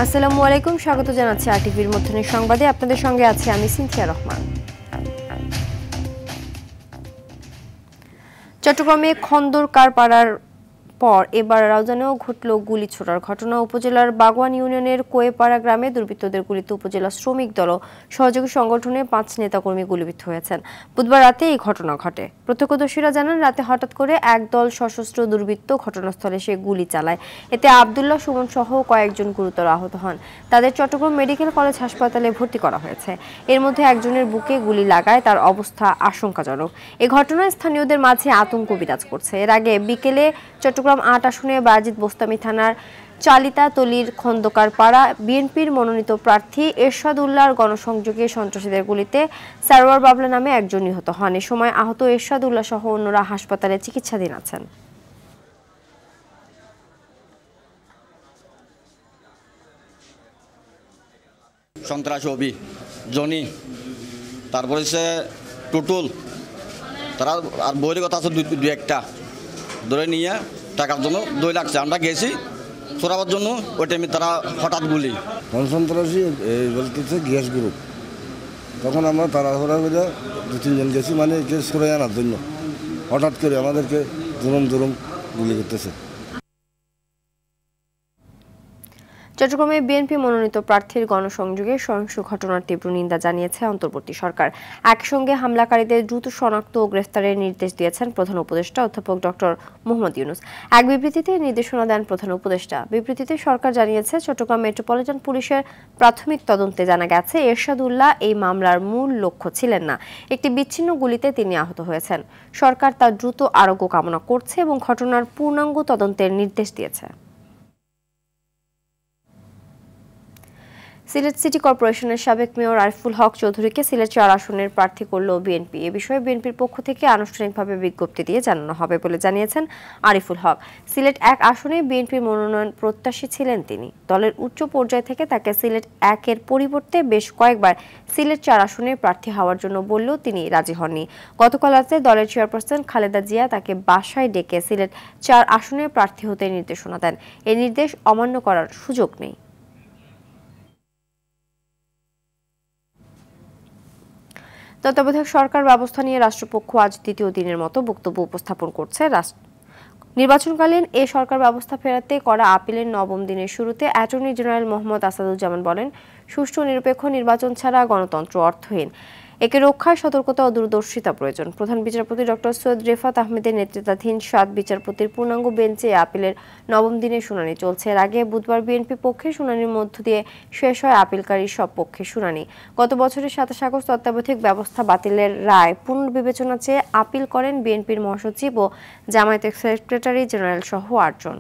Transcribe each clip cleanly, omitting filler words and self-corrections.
আসসালামু আলাইকুম, স্বাগত জানাচ্ছি আরটিভির মধ্যনের সংবাদে। আপনাদের সঙ্গে আছি আমি সিনথিয়া রহমান। চট্টগ্রামে খন্দকারপাড়ার পর এবার রাউজানেও ঘটল গুলি ছোড়ার ঘটনা। উপজেলার বাগওয়ান ইউনিয়নের কোয়েপাড়া গ্রামে দুর্বৃত্তদের গুলিতে উপজেলা শ্রমিক দল ও সহযোগী সংগঠনের 5 নেতাকর্মী গুলিবিদ্ধ হয়েছেন। বুধবার রাতে এই ঘটনা ঘটে। প্রত্যক্ষদর্শীরা জানান, রাতে হঠাৎ করে একদল সশস্ত্র দুর্বৃত্ত ঘটনাস্থলে এসে গুলি চালায়। এতে আবদুল্লাহ সুমন সহ কয়েকজন গুরুতর আহত হন। তাদের চট্টগ্রাম মেডিকেল কলেজ হাসপাতালে ভর্তি করা হয়েছে। এর মধ্যে একজনের বুকে গুলি লাগায়, তার অবস্থা আশঙ্কাজনক। এই ঘটনায় স্থানীয়দের মাঝে আতঙ্ক বিরাজ করছে। এর আগে বিকেলে চট্টগ্রাম 8 আসনে বাজিত বোস্তামি থানার চালিতাতলির খন্দকারপাড়া বিএনপির মনোনীত প্রার্থী এরশাদ উল্লাহর গণসংযোগে সন্ত্রাসীদের গুলিতে সারওয়ার বাবলা নামে একজন নিহত হন। এ সময় আহত এরশাদ উল্লাহ সহ অন্যরা হাসপাতালে চিকিৎসাধীন আছেন। সন্ত্রাসী অভি জনি, তারপরে সে টুটুল, তারা আর বইয়ের কথা আছে দুই একটা ধরে নিয়ে টাকার জন্য 2 লাগছে। আমরা গেছি চোরাবার জন্য, ওই টাইমে তারা হঠাৎ গুলি। সন্ত্রাসী বলতেছে গ্যাস গ্রুপ। তখন আমরা তাড়াহুড়া করে 2-3 জন গেছি, মানে গ্যাস সরে আনার জন্য। হঠাৎ করে আমাদেরকে দুরম গুলি করতেছে। চট্টগ্রামে বিএনপি মনোনীত প্রার্থীর গণসংযোগে সহিংস ঘটনার তীব্র নিন্দা জানিয়েছে অন্তর্বর্তী সরকার। একসঙ্গে হামলাকারীদের দ্রুত শনাক্ত ও গ্রেফতারের নির্দেশ দিয়েছেন প্রধান উপদেষ্টা অধ্যাপক ডক্টর মোহাম্মদ ইউনূস। এক বিবৃতিতে নির্দেশনা দেন প্রধান উপদেষ্টা। বিবৃতিতে সরকার জানিয়েছে, চট্টগ্রাম মেট্রোপলিটন পুলিশের প্রাথমিক তদন্তে জানা গেছে এরশাদ উল্লাহ এই মামলার মূল লক্ষ্য ছিলেন না। একটি বিচ্ছিন্ন গুলিতে তিনি আহত হয়েছেন। সরকার তার দ্রুত আরোগ্য কামনা করছে এবং ঘটনার পূর্ণাঙ্গ তদন্তের নির্দেশ দিয়েছে। সিলেট সিটি কর্পোরেশনের সাবেক মেয়র আরিফুল হক চৌধুরীকে সিলেট 4 আসনের প্রার্থী করল বিএনপি। এ বিষয়ে বিএনপির পক্ষ থেকে আনুষ্ঠানিকভাবে বিজ্ঞপ্তি দিয়ে জানানো হবে বলে জানিয়েছেন আরিফুল হক। সিলেট 1 আসনে বিএনপির মনোনয়ন প্রত্যাশী ছিলেন তিনি। দলের উচ্চ পর্যায় থেকে তাকে সিলেট 1-এর পরিবর্তে বেশ কয়েকবার সিলেট 4 আসনের প্রার্থী হওয়ার জন্য বললেও তিনি রাজি হননি। গতকাল রাতে দলের চেয়ারপারসন খালেদা জিয়া তাকে বাসায় ডেকে সিলেট 4 আসনের প্রার্থী হতে নির্দেশনা দেন। এই নির্দেশ অমান্য করার সুযোগ নেই। তত্ত্বাবধায়ক সরকার ব্যবস্থা নিয়ে রাষ্ট্রপক্ষ আজ দ্বিতীয় দিনের মতো বক্তব্য উপস্থাপন করছে। নির্বাচনকালীন এ সরকার ব্যবস্থা ফেরাতে করা আপিলের 9ম দিনের শুরুতে অ্যাটর্নি জেনারেল মোহাম্মদ আসাদুজ্জামান বলেন, সুষ্ঠু নিরপেক্ষ নির্বাচন ছাড়া গণতন্ত্র অর্থহীন। একে রক্ষায় সতর্কতা ও দূরদর্শিতা প্রয়োজন। প্রধান বিচারপতি ডক্টর সৈয়দ রেফাত আহমেদের নেতৃত্বাধীন 7 বিচারপতির পূর্ণাঙ্গ বেঞ্চে আপিলের 9ম দিনের শুনানি চলছে। এর আগে বুধবার বিএনপি পক্ষে শুনানির মধ্য দিয়ে শেষ হয় আপিলকারীর সব পক্ষে শুনানি। গত বছরের 27 আগস্ট তত্ত্বাবধায়ক ব্যবস্থা বাতিলের রায় পুনর্বিবেচনা চেয়ে আপিল করেন বিএনপির মহাসচিব ও জামায়াতের সেক্রেটারি জেনারেল সহ 8 জন।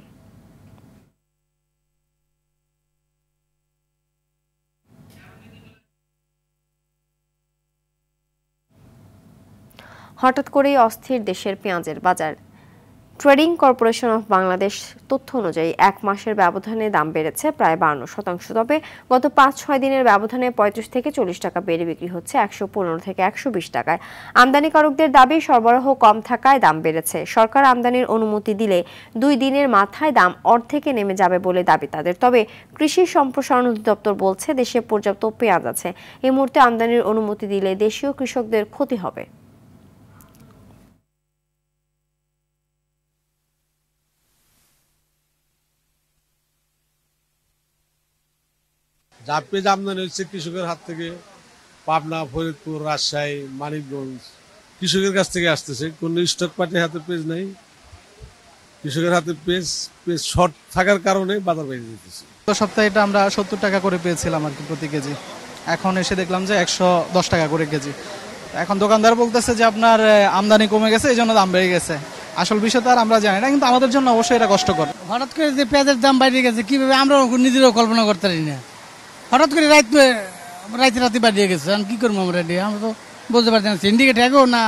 হঠাৎ করেই অস্থির দেশের পেঁয়াজের বাজার। ট্রেডিং কর্পোরেশন অফ বাংলাদেশ তথ্য অনুযায়ী 1 মাসের ব্যবধানে দাম বেড়েছে প্রায় 52%। তবে গত 5-6 দিনের ব্যবধানে 35 থেকে 40 টাকা বেড়ে বিক্রি হচ্ছে 115 থেকে 120 টাকায়। আমদানিকারকদের দাবি, সরবরাহ কম থাকায় দাম বেড়েছে। সরকার আমদানির অনুমতি দিলে 2 দিনের মাথায় দাম অর্ধেকে নেমে যাবে বলে দাবি তাদের। তবে কৃষি সম্প্রসারণ অধিদপ্তর বলছে, দেশে পর্যাপ্ত পেঁয়াজ আছে। এই মুহূর্তে আমদানির অনুমতি দিলে দেশীয় কৃষকদের ক্ষতি হবে। যা পেঁয়াজ আমদানি হচ্ছে কৃষকের হাত থেকে, পাবনা, ফরিদপুর, রাজশাহী, মানিকগঞ্জ, কৃষকের কাছ থেকে আসতেছে। কোন স্টক পার্টির হাতে পেঁয়াজ নাই। কৃষকের হাতে পেঁয়াজ শর্ট থাকার কারণে বাজার বেড়ে যেতেছে। গত সপ্তাহে এটা আমরা 70 টাকা করে পেয়েছিলাম আর কি প্রতি কেজি। এখন এসে দেখলাম যে 110 টাকা করে কেজি। এখন দোকানদার বলতেছে যে আপনার আমদানি কমে গেছে, এই জন্য দাম বেড়ে গেছে। আসল বিষয় তো আর আমরা জানি না, কিন্তু আমাদের জন্য অবশ্যই এটা কষ্টকর। হঠাৎ করে যে পেঁয়াজের দাম বাইরে গেছে, কিভাবে আমরা নিজেরাও কল্পনা করতে পারি না। হঠাৎ করে রাতে বাড়িয়ে গেছে, আমি কি করবো আমরা তো বলতে পারছি না। সিন্ডিকেট এগো না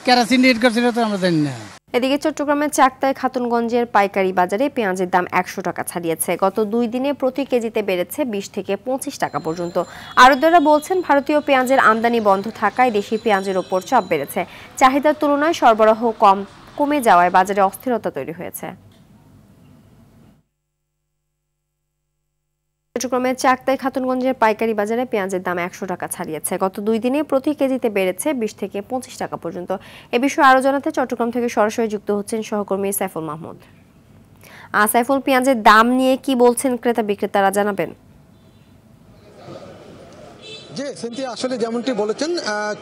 কারা সিন্ডিকেট করছে তো আমরা জানি না। এদিকে চট্টগ্রামের চাকতায় খাতুনগঞ্জের পাইকারি বাজারে পেঁয়াজের দাম 100 টাকা ছাড়িয়েছে। গত 2 দিনে প্রতি কেজিতে বেড়েছে 20 থেকে 25 টাকা পর্যন্ত। আড়তদাররা বলছেন, ভারতীয় পেঁয়াজের আমদানি বন্ধ থাকায় দেশি পেঁয়াজের ওপর চাপ বেড়েছে। চাহিদার তুলনায় সরবরাহ কমে যাওয়ায় বাজারে অস্থিরতা তৈরি হয়েছে। চট্টগ্রামের চাকদাই খাতুনগঞ্জের পাইকারি বাজারে পেঁয়াজের দাম 100 টাকা ছাড়িয়েছে। গত 2 দিনে প্রতি কেজিতে বেড়েছে 20 থেকে 25 টাকা পর্যন্ত। এ বিষয়ে আরো জানাতে চট্টগ্রাম থেকে সরাসরি যুক্ত হচ্ছেন সহকর্মী সাইফুল মাহমুদ। সাইফুল, পেঁয়াজের দাম নিয়ে কি বলছেন ক্রেতা বিক্রেতারা, জানাবেন? জি সিনথিয়া, আসলে যেমনটি বলেছেন,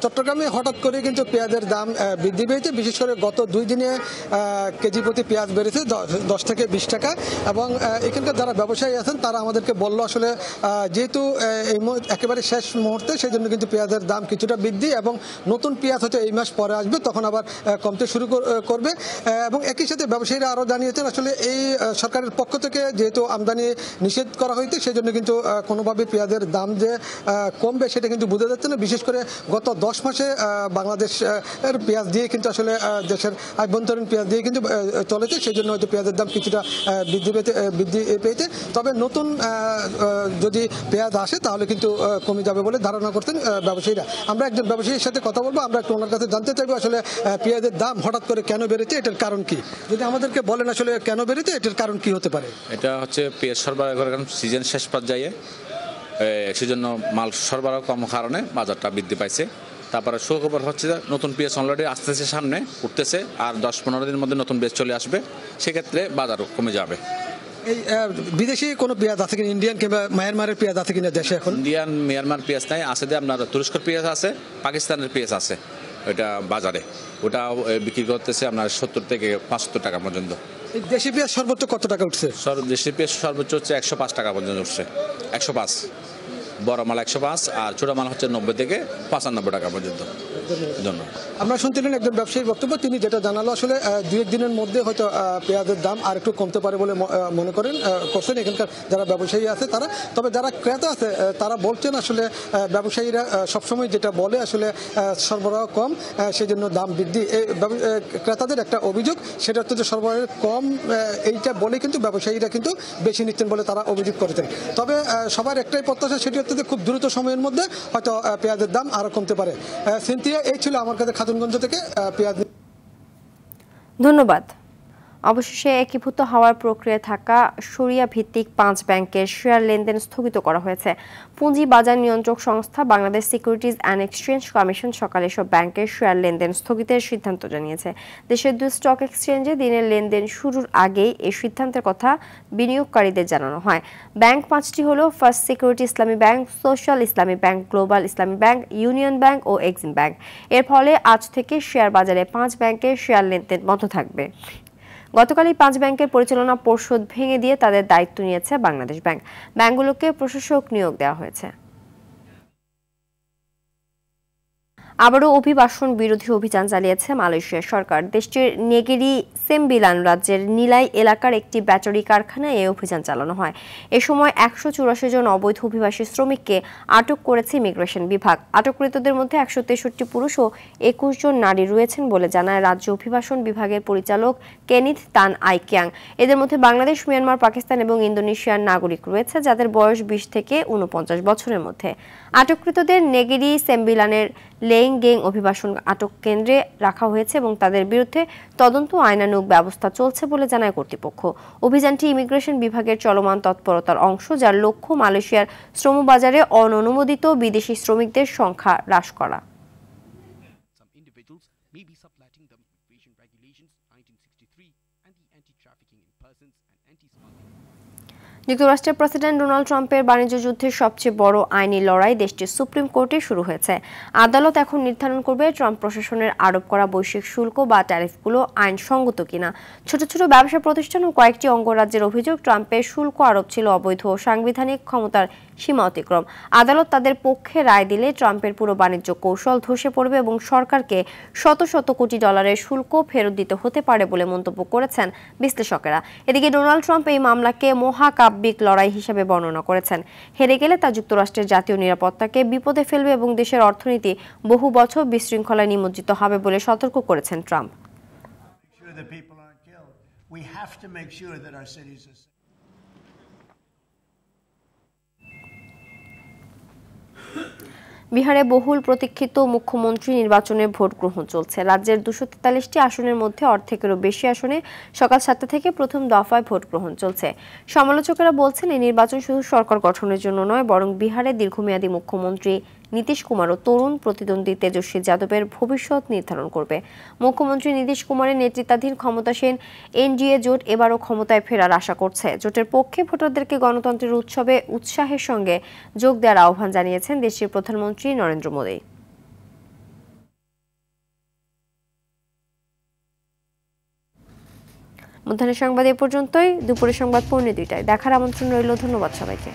চট্টগ্রামে হঠাৎ করে কিন্তু পেঁয়াজের দাম বৃদ্ধি পেয়েছে। বিশেষ করে গত 2 দিনে কেজি প্রতি পেঁয়াজ বেড়েছে 10 থেকে 20 টাকা। এবং এখানকার যারা ব্যবসায়ী আছেন তারা আমাদেরকে বললো আসলে যেহেতু এই একেবারে শেষ মুহূর্তে, সেই জন্য কিন্তু পেঁয়াজের দাম কিছুটা বৃদ্ধি, এবং নতুন পেঁয়াজ হয়তো এই মাস পরে আসবে, তখন আবার কমতে শুরু করবে। এবং একই সাথে ব্যবসায়ীরা আরও জানিয়েছেন আসলে এই সরকারের পক্ষ থেকে যেহেতু আমদানি নিষেধ করা হয়েছে, সেই জন্য কিন্তু কোনোভাবে পেঁয়াজের দাম যে কমবে সেটা কিন্তু বোঝা যাচ্ছে না। বিশেষ করে গত 10 মাসে বাংলাদেশের পেঁয়াজ দিয়ে কিন্তু আসলে দেশের আভ্যন্তরীণ পেঁয়াজ দিয়ে কিন্তু চলেছে, সেই জন্য হয়তো পেঁয়াজের দাম কিছুটা বৃদ্ধি পেয়েছে। তবে নতুন যদি পেঁয়াজ আসে তাহলে কিন্তু কমে যাবে বলে ধারণা করতেন ব্যবসায়ীরা। আমরা একজন ব্যবসায়ীর সাথে কথা বলবো, আমরা একটু ওনার কাছে জানতে চাইবো আসলে পেঁয়াজের দাম হঠাৎ করে কেন বেড়েছে, এটার কারণ কি, যদি আমাদেরকে বলেন আসলে কেন বেড়েছে, এটার কারণ কি হতে পারে। এটা হচ্ছে পেঁয়াজ সরবরাহ করার কারণ সিজন শেষ পর্যায়ে, সেজন্য মাল সরবরাহ কম কারণে বাজারটা বৃদ্ধি পাইছে। তারপরে সুখবর হচ্ছে যে নতুন পেঁয়াজ অলরেডি আসতেছে, সামনে উঠতেছে, আর 10-15 দিনের মধ্যে নতুন পেঁয়াজ চলে আসবে, সেক্ষেত্রে বাজারও কমে যাবে। এই বিদেশি কোনো পেঁয়াজ আছে কিনা, ইন্ডিয়ান কিংবা মায়ানমারের পেঁয়াজ আছে কিনা দেশে এখন? ইন্ডিয়ান মিয়ানমার পেঁয়াজ নাই, আছে যে আপনার তুরস্কের পেঁয়াজ আছে, পাকিস্তানের পেঁয়াজ আছে ওইটা বাজারে, ওটা বিক্রি করতেছে আপনার 70 থেকে 75 টাকা পর্যন্ত। দেশি পেঁয়াজ সর্বোচ্চ কত টাকা উঠছে? দেশি পেঁয়াজ সর্বোচ্চ হচ্ছে 105 টাকা পর্যন্ত উঠছে। 105 বড় মাল 105, আর ছোট মাল হচ্ছে 90 থেকে 95 টাকা পর্যন্ত। ধন্যবাদ। আমরা শুনছিলেন একজন ব্যবসায়ীর বক্তব্য, তিনি যেটা জানালো আসলে 2-1 দিনের মধ্যে হয়তো পেঁয়াজের দাম আর একটু কমতে পারে বলে মনে করছেন এখানকার যারা ব্যবসায়ী আছে তারা। তবে যারা ক্রেতা আছে তারা বলছেন আসলে ব্যবসায়ীরা সবসময় যেটা বলে আসলে সরবরাহ কম, সেই জন্য দাম বৃদ্ধি। ক্রেতাদের একটা অভিযোগ, সেটা হচ্ছে যে সরবরাহ কম, এইটা বলে কিন্তু ব্যবসায়ীরা কিন্তু বেশি নিচ্ছেন বলে তারা অভিযোগ করেছেন। তবে সবার একটাই প্রত্যাশা, সেটি হচ্ছে যে খুব দ্রুত সময়ের মধ্যে হয়তো পেঁয়াজের দাম আরও কমতে পারে। সিনথিয়া, এই ছিল আমার কাছে খাতুনগঞ্জ থেকে পেঁয়াজ। ধন্যবাদ। অবশেষে একীভূত হওয়ার প্রক্রিয়ায় থাকা শরিয়া ভিত্তিক 5 ব্যাংকের শেয়ার লেনদেন স্থগিত করা হয়েছে। পুঁজি বাজার নিয়ন্ত্রক সংস্থা Bangladesh securities and exchange commission সকালে সব ব্যাংকের শেয়ার লেনদেন স্থগিতের সিদ্ধান্ত জানিয়েছে। দেশের 2 স্টক এক্সচেঞ্জে দিনের লেনদেন শুরুর আগেই এই সিদ্ধান্তের কথা বিনিয়োগকারীদের জানানো হয়। ব্যাংক 5টি হল ফার্স্ট সিকিউরিটি ইসলামী ব্যাংক, সোশ্যাল ইসলামী ব্যাংক, গ্লোবাল ইসলামী ব্যাংক, ইউনিয়ন ব্যাংক ও এক্সিম ব্যাংক। এর ফলে আজ থেকে শেয়ার বাজারে 5 ব্যাংকের শেয়ার লেনদেন বন্ধ থাকবে। গতকালই 5 ব্যাংকের পরিচালনা পর্ষদ ভেঙে দিয়ে তাদের দায়িত্ব নিয়েছে বাংলাদেশ ব্যাংক। ব্যাংকগুলোকে প্রশাসক নিয়োগ দেওয়া হয়েছে। আবারও অভিবাসন বিরোধী অভিযান চালিয়েছে মালয়েশিয়া সরকার। দেশটির নেগেরি সেমবিলান রাজ্যের নিলাই এলাকার একটি ব্যাটারি কারখানায় এই অভিযান চালানো হয়। এ সময় 184 জন অবৈধ অভিবাসী শ্রমিককে আটক করেছে ইমিগ্রেশন বিভাগ। আটককৃতদের মধ্যে 163 পুরুষ ও 21 জন নারী রয়েছেন বলে জানায় রাজ্য অভিবাসন বিভাগের পরিচালক কেনিথ তান আইকিয়াং। এদের মধ্যে বাংলাদেশ, মিয়ানমার, পাকিস্তান এবং ইন্দোনেশিয়ার নাগরিক রয়েছে, যাদের বয়স 20 থেকে 49 বছরের মধ্যে। আটককৃতদের নেগেরি সেমবিলানের লেইংগেং অভিবাসন আটক কেন্দ্রে রাখা হয়েছে এবং তাদের বিরুদ্ধে তদন্ত আইনানুগ ব্যবস্থা চলছে বলে জানায় কর্তৃপক্ষ। অভিযানটি ইমিগ্রেশন বিভাগের চলমান তৎপরতার অংশ, যার লক্ষ্য মালয়েশিয়ার শ্রমবাজারে অননুমোদিত বিদেশি শ্রমিকদের সংখ্যা হ্রাস করা। যুক্তরাষ্ট্রের প্রেসিডেন্ট ডোনাল্ড ট্রাম্পের বাণিজ্য যুদ্ধের সবচেয়ে বড় আইনি লড়াই দেশটির সুপ্রিম কোর্টে শুরু হয়েছে। আদালত এখন নির্ধারণ করবে ট্রাম্প প্রশাসনের আরোপ করা বৈশ্বিক শুল্ক বা ট্যারিফগুলো আইনসঙ্গত কিনা। ছোট ছোট ব্যবসা প্রতিষ্ঠান ও কয়েকটি অঙ্গরাজ্যের অভিযোগ, ট্রাম্পের শুল্ক আরোপ ছিল অবৈধ ও সাংবিধানিক ক্ষমতার সীমা অতিক্রম। আদালত তাদের পক্ষে রায় দিলে ট্রাম্পের পুরো বাণিজ্য কৌশল ধসে পড়বে এবং সরকারকে শত শত কোটি ডলারের শুল্ক ফেরত দিতে হতে পারে বলে মন্তব্য করেছেন বিশ্লেষকেরা। এদিকে ডোনাল্ড ট্রাম্প এই মামলাকে মহাকাব্যিক লড়াই হিসেবে বর্ণনা করেছেন। হেরে গেলে তা যুক্তরাষ্ট্রের জাতীয় নিরাপত্তাকে বিপদে ফেলবে এবং দেশের অর্থনীতি বহু বছর বিশৃঙ্খলায় নিমজ্জিত হবে বলে সতর্ক করেছেন ট্রাম্প। বিহারে বহুল প্রতীক্ষিত মুখ্যমন্ত্রী নির্বাচনের ভোট গ্রহণ চলছে। রাজ্যের 243টি আসনের মধ্যে অর্ধেকেরও বেশি আসনে সকাল 7টা থেকে প্রথম দফায় ভোট গ্রহণ চলছে। সমালোচকেরা বলছেন, এই নির্বাচন শুধু সরকার গঠনের জন্য নয়, বরং বিহারের দীর্ঘমেয়াদী মুখ্যমন্ত্রী নীতিশ কুমার ও তরুণ প্রতিদ্বন্দ্বী তেজস্বী যাদবের ভবিষ্যৎ নির্ধারণ করবে। মুখ্যমন্ত্রী নীতিশ কুমারের নেতৃত্বাধীন ক্ষমতাসীন এনডিএ জোট এবারও ক্ষমতায় ফেরার আশা করছে। জোটের পক্ষে ভোটারদেরকে গণতন্ত্রের উৎসবে উৎসাহের সঙ্গে যোগ দেওয়ার আহ্বান জানিয়েছেন দেশটির প্রধানমন্ত্রী নরেন্দ্র মোদী। মধ্যাহ্নের সংবাদ এ পর্যন্তই। দুপুরের সংবাদ 2:45টায় দেখার আমন্ত্রণ রইল। ধন্যবাদ সবাইকে।